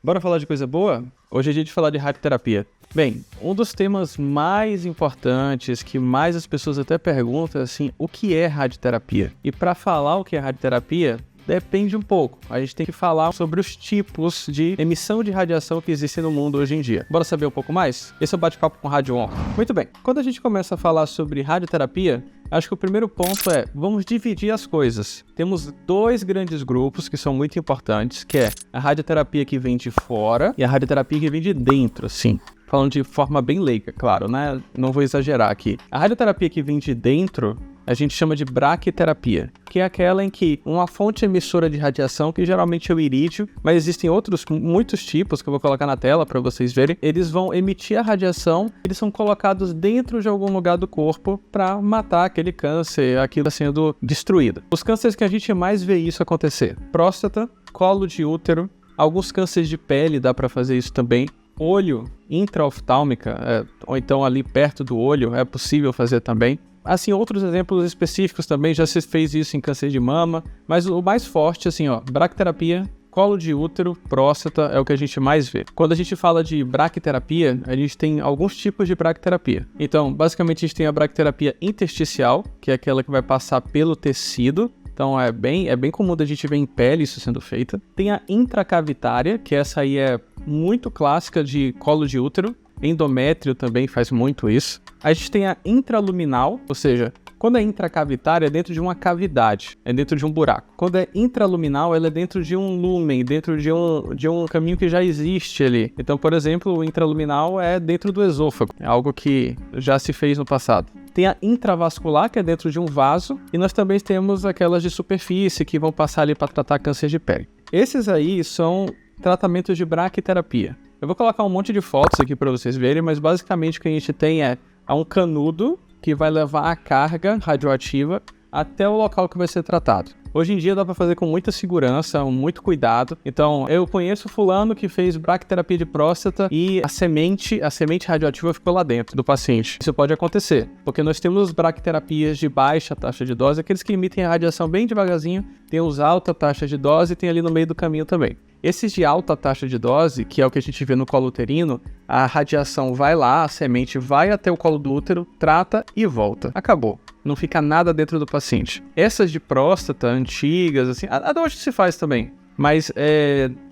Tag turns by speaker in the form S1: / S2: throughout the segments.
S1: Bora falar de coisa boa? Hoje é dia de falar de radioterapia. Bem, um dos temas mais importantes, que mais as pessoas até perguntam, é assim, o que é radioterapia? E para falar o que é radioterapia, depende um pouco. A gente tem que falar sobre os tipos de emissão de radiação que existem no mundo hoje em dia. Bora saber um pouco mais? Esse é o Bate-Papo com Rádio On. Muito bem, quando a gente começa a falar sobre radioterapia, acho que o primeiro ponto é, vamos dividir as coisas. Temos dois grandes grupos que são muito importantes, que é a radioterapia que vem de fora e a radioterapia que vem de dentro, assim. Falando de forma bem leiga, claro, né? Não vou exagerar aqui. A radioterapia que vem de dentro, a gente chama de braquiterapia, que é aquela em que uma fonte emissora de radiação, que geralmente é o irídio, mas existem muitos tipos que eu vou colocar na tela para vocês verem, eles vão emitir a radiação, eles são colocados dentro de algum lugar do corpo para matar aquele câncer, aquilo sendo destruído. Os cânceres que a gente mais vê isso acontecer: próstata, colo de útero, alguns cânceres de pele dá para fazer isso também. Olho, intraoftálmica, ou então ali perto do olho, é possível fazer também. Assim, outros exemplos específicos também, já se fez isso em câncer de mama, mas o mais forte, assim, braquiterapia, colo de útero, próstata, é o que a gente mais vê. Quando a gente fala de braquiterapia, a gente tem alguns tipos de braquiterapia. Então, basicamente, a gente tem a braquiterapia intersticial, que é aquela que vai passar pelo tecido. Então é bem comum da gente ver em pele isso sendo feita. Tem a intracavitária, que essa aí é muito clássica de colo de útero. Endométrio também faz muito isso. A gente tem a intraluminal, ou seja, quando é intracavitária é dentro de uma cavidade, é dentro de um buraco. Quando é intraluminal, ela é dentro de um lúmen, dentro de um caminho que já existe ali. Então, por exemplo, o intraluminal é dentro do esôfago, é algo que já se fez no passado. Tem a intravascular, que é dentro de um vaso, e nós também temos aquelas de superfície, que vão passar ali para tratar câncer de pele. Esses aí são tratamentos de braquiterapia. Eu vou colocar um monte de fotos aqui para vocês verem, mas basicamente o que a gente tem é um canudo que vai levar a carga radioativa até o local que vai ser tratado. Hoje em dia dá para fazer com muita segurança, muito cuidado. Então, eu conheço fulano que fez braquiterapia de próstata e a semente radioativa ficou lá dentro do paciente. Isso pode acontecer, porque nós temos braquiterapias de baixa taxa de dose, aqueles que emitem a radiação bem devagarzinho, tem os alta taxa de dose e tem ali no meio do caminho também. Esses de alta taxa de dose, que é o que a gente vê no colo uterino, a radiação vai lá, a semente vai até o colo do útero, trata e volta. Acabou. Não fica nada dentro do paciente. Essas de próstata, antigas, assim, até hoje se faz também. Mas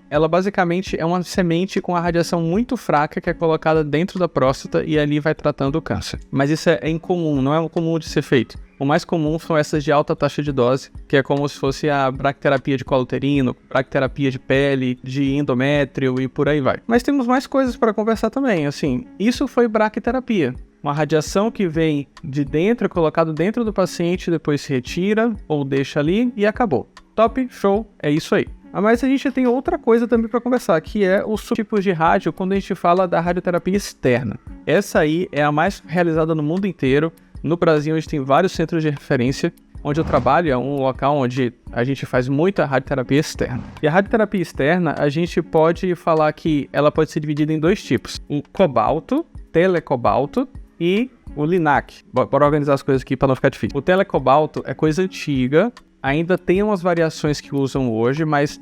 S1: ela basicamente é uma semente com a radiação muito fraca que é colocada dentro da próstata e ali vai tratando o câncer. Mas isso é incomum, não é comum de ser feito. O mais comum são essas de alta taxa de dose, que é como se fosse a braquiterapia de colo uterino, braquiterapia de pele, de endométrio e por aí vai. Mas temos mais coisas para conversar também, assim. Isso foi braquiterapia. Uma radiação que vem de dentro, é colocado dentro do paciente, depois se retira ou deixa ali e acabou. Top, show, é isso aí. Mas a gente tem outra coisa também para conversar, que é os subtipos de rádio quando a gente fala da radioterapia externa. Essa aí é a mais realizada no mundo inteiro. No Brasil, a gente tem vários centros de referência. Onde eu trabalho é um local onde a gente faz muita radioterapia externa. E a radioterapia externa, a gente pode falar que ela pode ser dividida em dois tipos. O cobalto, telecobalto e o LINAC. Bora organizar as coisas aqui para não ficar difícil. O telecobalto é coisa antiga, ainda tem umas variações que usam hoje, mas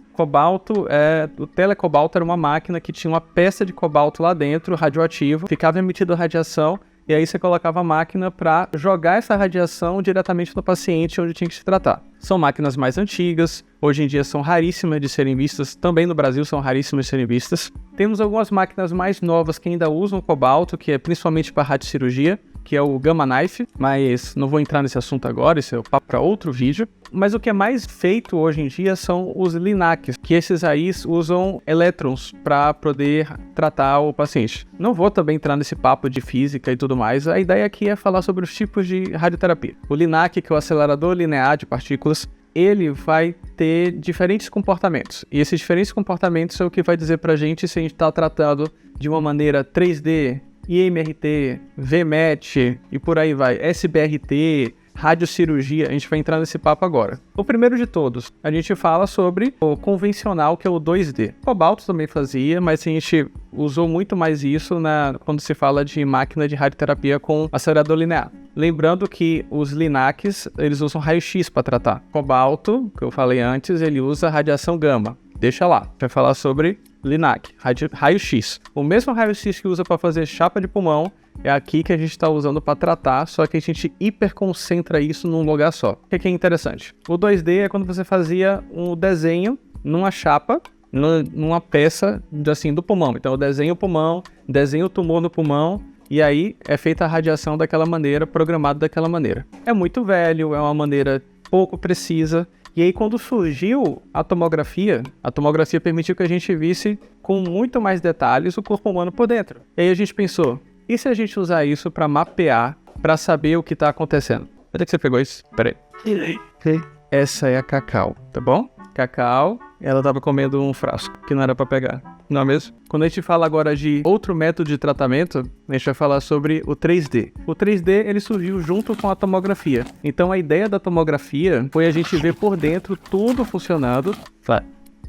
S1: o telecobalto era uma máquina que tinha uma peça de cobalto lá dentro, radioativo, ficava emitida radiação, e aí você colocava a máquina para jogar essa radiação diretamente no paciente onde tinha que se tratar. São máquinas mais antigas, hoje em dia são raríssimas de serem vistas, também no Brasil são raríssimas de serem vistas. Temos algumas máquinas mais novas que ainda usam cobalto, que é principalmente para radiocirurgia, que é o Gamma Knife, mas não vou entrar nesse assunto agora, isso é o papo para outro vídeo. Mas o que é mais feito hoje em dia são os LINACs, que esses aí usam elétrons para poder tratar o paciente. Não vou também entrar nesse papo de física e tudo mais, a ideia aqui é falar sobre os tipos de radioterapia. O LINAC, que é o acelerador linear de partículas, ele vai ter diferentes comportamentos. E esses diferentes comportamentos é o que vai dizer pra gente se a gente está tratando de uma maneira 3D, IMRT, VMET e por aí vai, SBRT, radiocirurgia, a gente vai entrar nesse papo agora. O primeiro de todos, a gente fala sobre o convencional, que é o 2D. O cobalto também fazia, mas a gente usou muito mais isso quando se fala de máquina de radioterapia com acelerador linear. Lembrando que os LINACs, eles usam raio-x para tratar. Cobalto, que eu falei antes, ele usa radiação gama. Deixa lá. Vai falar sobre LINAC, raio-x. O mesmo raio-x que usa para fazer chapa de pulmão é aqui que a gente está usando para tratar, só que a gente hiperconcentra isso num lugar só. O que é interessante? O 2D é quando você fazia um desenho numa chapa, numa peça assim, do pulmão. Então eu desenho o pulmão, desenho o tumor no pulmão, e aí é feita a radiação daquela maneira, programado daquela maneira. É muito velho, é uma maneira pouco precisa. E aí quando surgiu a tomografia permitiu que a gente visse com muito mais detalhes o corpo humano por dentro. E aí a gente pensou, e se a gente usar isso para mapear, para saber o que está acontecendo? Onde é que você pegou isso? Peraí. Essa é a Cacau, tá bom? Cacau, ela estava comendo um frasco que não era para pegar, não é mesmo? Quando a gente fala agora de outro método de tratamento, a gente vai falar sobre o 3D. O 3D, ele surgiu junto com a tomografia. Então a ideia da tomografia foi a gente ver por dentro tudo funcionando,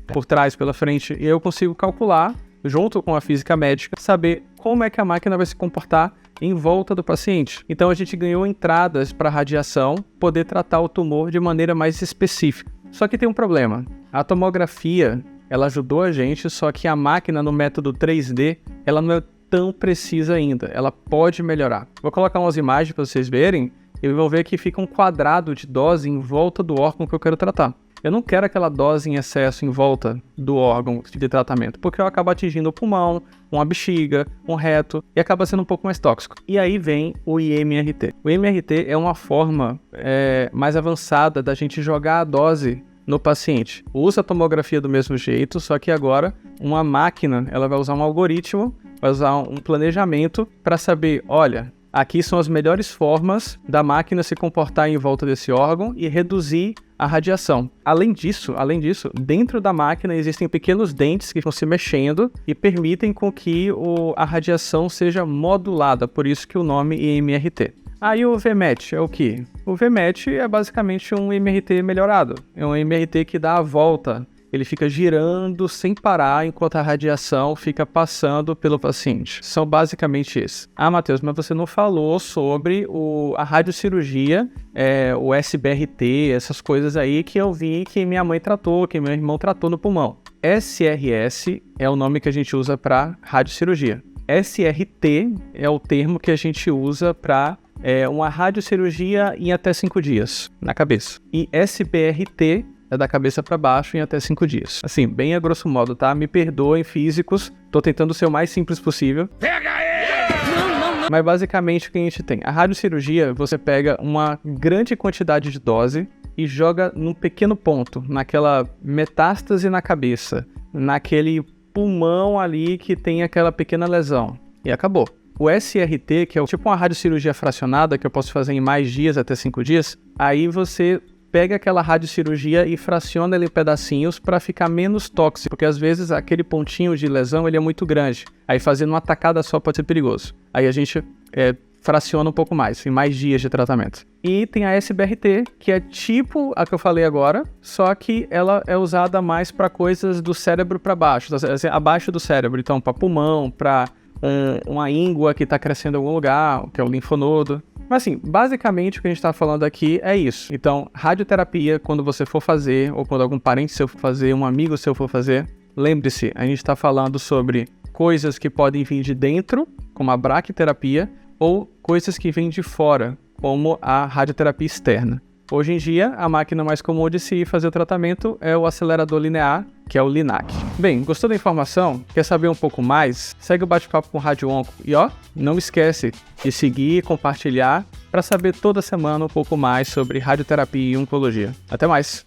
S1: por trás, pela frente, e eu consigo calcular, junto com a física médica, saber como é que a máquina vai se comportar em volta do paciente. Então a gente ganhou entradas para radiação, poder tratar o tumor de maneira mais específica. Só que tem um problema. A tomografia, ela ajudou a gente, só que a máquina no método 3D, ela não é tão precisa ainda. Ela pode melhorar. Vou colocar umas imagens para vocês verem e vão ver que fica um quadrado de dose em volta do órgão que eu quero tratar. Eu não quero aquela dose em excesso em volta do órgão de tratamento, porque eu acabo atingindo o pulmão, uma bexiga, um reto, e acaba sendo um pouco mais tóxico. E aí vem o IMRT. O IMRT é uma forma mais avançada da gente jogar a dose no paciente. Usa a tomografia do mesmo jeito, só que agora uma máquina ela vai usar um algoritmo, vai usar um planejamento para saber, olha, aqui são as melhores formas da máquina se comportar em volta desse órgão e reduzir a radiação. Além disso, dentro da máquina existem pequenos dentes que vão se mexendo e permitem com que a radiação seja modulada, por isso que o nome IMRT. Aí o VMAT é o quê? O VMAT é basicamente um IMRT melhorado. É um IMRT que dá a volta. Ele fica girando sem parar enquanto a radiação fica passando pelo paciente. São basicamente esses. Ah, Matheus, mas você não falou sobre a radiocirurgia, o SBRT, essas coisas aí que eu vi que minha mãe tratou, que meu irmão tratou no pulmão. SRS é o nome que a gente usa para radiocirurgia. SRT é o termo que a gente usa para uma radiocirurgia em até 5 dias na cabeça. E SBRT é da cabeça para baixo em até 5 dias. Assim, bem a grosso modo, tá? Me perdoem, físicos. Tô tentando ser o mais simples possível. Pega ele! Mas basicamente o que a gente tem? A radiocirurgia, você pega uma grande quantidade de dose e joga num pequeno ponto, naquela metástase na cabeça, naquele pulmão ali que tem aquela pequena lesão. E acabou. O SRT, que é tipo uma radiocirurgia fracionada, que eu posso fazer em mais dias, até 5 dias, aí você pega aquela radiocirurgia e fraciona ele em pedacinhos para ficar menos tóxico, porque às vezes aquele pontinho de lesão ele é muito grande. Aí fazendo uma tacada só pode ser perigoso. Aí a gente fraciona um pouco mais, em mais dias de tratamento. E tem a SBRT, que é tipo a que eu falei agora, só que ela é usada mais para coisas do cérebro para baixo, assim, abaixo do cérebro. Então, para pulmão, para uma íngua que está crescendo em algum lugar, que é o linfonodo. Mas assim, basicamente o que a gente está falando aqui é isso. Então, radioterapia, quando você for fazer, ou quando algum parente seu for fazer, um amigo seu for fazer, lembre-se, a gente está falando sobre coisas que podem vir de dentro, como a braquiterapia, ou coisas que vêm de fora, como a radioterapia externa. Hoje em dia, a máquina mais comum de se fazer o tratamento é o acelerador linear, que é o LINAC. Bem, gostou da informação? Quer saber um pouco mais? Segue o Bate-Papo com Rádio Onco. E não esquece de seguir e compartilhar para saber toda semana um pouco mais sobre radioterapia e oncologia. Até mais!